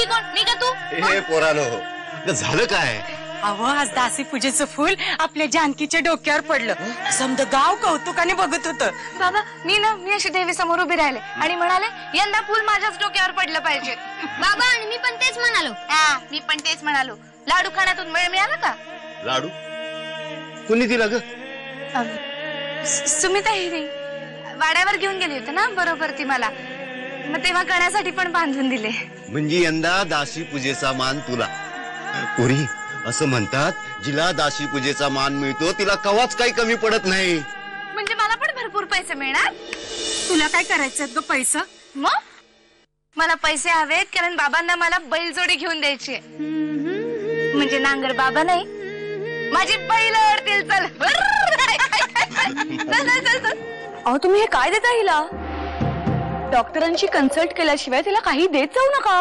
ती कोण, मी का तू? हे पोरानो, झालं काय? अहो, आज दासी पूजेचं फूल आपल्या जानकीच्या डोक्यावर पडलं. समद गाव कौतुकाने बघत होतं. बाबा, मी अशी देवी समोर उभी राहिले आणि म्हणाले यंदा फूल माझ्याच डोक्यावर पडलं पाहिजे. बाबा, आणि मी पण तेच म्हणालो. लाडू खाण्यातून वेळ मिळाला का? लाडू कुणी दिला ग? सुमिता हिरे वाड्यावर घेऊन गेली होती ना बरोबर ती मला, मग तेव्हा कण्यासाठी पण बांधून दिले. म्हणजे यंदा दासी पूजेचा मान तुला. पुरी असं म्हणतात, जिला दासी पूजेचा मान मिळतो तिला कवाच काही कमी पडत नाही. म्हणजे मला पण भरपूर पैसे मिळणार? तुला काय करायचं ग पैसा? मग मला पैसे हवेत, कारण बाबांना मला बैलजोडी घेऊन द्यायची. म्हणजे नांगर बाबा नाही, माझी बैल ओढतील. चल अहो, तुम्ही हे काय देता हिला? डॉक्टरांची कन्सल्ट केल्याशिवाय तिला काही देत जाऊ नका.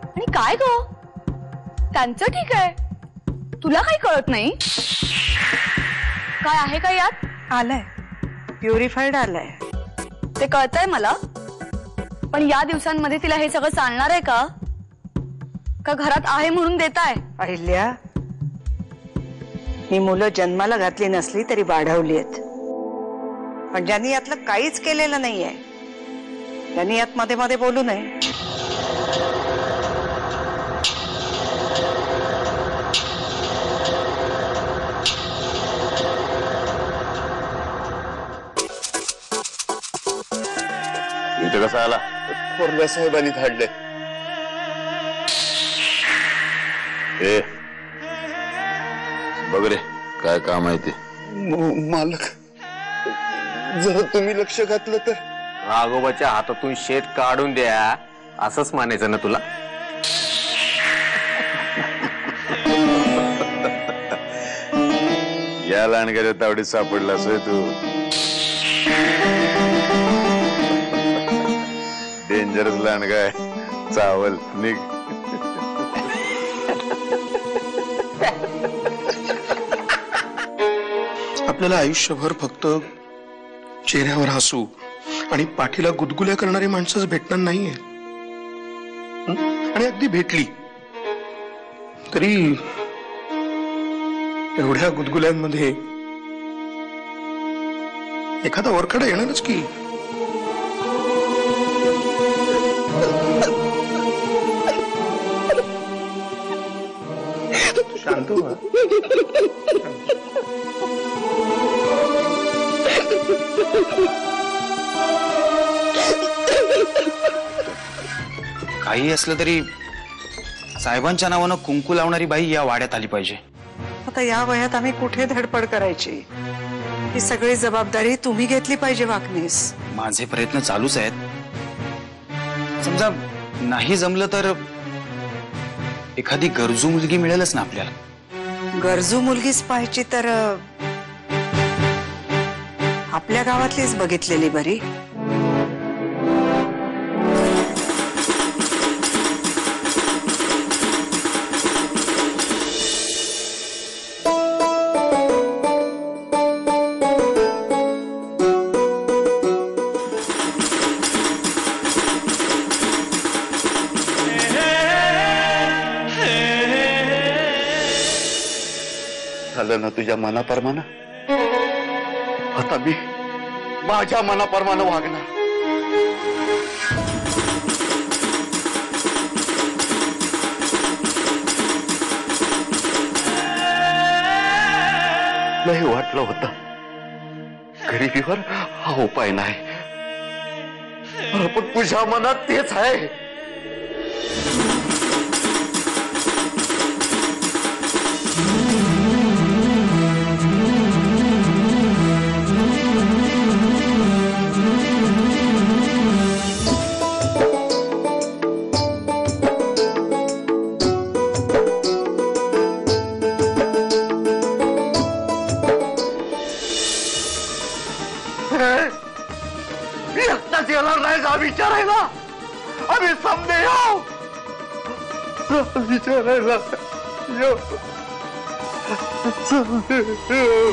आणि काय ग, त्यांचं ठीक आहे, तुला काही कळत नाही? काय आहे का यात? आलाय प्युरिफाईड आलाय. ते कळतंय मला, पण या दिवसांमध्ये तिला हे सगळं चालणार आहे का? का घरात आहे म्हणून देताय? अहिल्या, ही मुलं जन्माला घातली नसली तरी वाढवली आहेत, पण ज्यांनी यातलं काहीच केलेलं नाहीये त्यांनी यात मध्ये मध्ये बोलू नये. इथे कसा आला? थोरल्या साहेबांनी धाडले. ए बघ रे, काय काम आहे ते? मालक, जर तुम्ही लक्ष घातलं तर. राघोबाच्या हातातून शेत काढून द्या असंच मानायचं ना तुला? या लांडग्याच्या तावडीत सापडलास होय तू? डेंजरस लांडगा आहे, चावल निघ. आपल्याला आयुष्यभर फक्त चेहऱ्यावर हसू आणि पाठीला गुदगुल्या करणारी माणसंच भेटणार नाहीये. आणि अगदी भेटली तरी एवढ्या गुदगुल्यांमध्ये एखादा वरखडा येणारच की. शांत व्हा. काही असलं तरी साहेबांच्या नावानं कुंकू लावणारी बाई या वाड्यात आली पाहिजे. आता या वयात आम्ही कुठे धडपड करायची? ही सगळी जबाबदारी तुम्ही घेतली पाहिजे वाकनीस. माझे प्रयत्न चालूच आहेत. समजा नाही जमलं तर एखादी गरजू मुलगी मिळेलच ना आपल्याला. गरजू मुलगीच पाहिजे तर आपल्या गावातलीच बघितलेली बरी. झालं ना तुझ्या मनाप्रमाणे? आता मी माझ्या मनाप्रमाणे वागणार. नाही वाटलं होतं गरिबीवर हा उपाय नाही, पण तुझ्या मनात तेच आहे. एकटाच येणार नाही का विचारायला? आम्ही समजे येऊ विचारायला येऊ. समजे येऊ.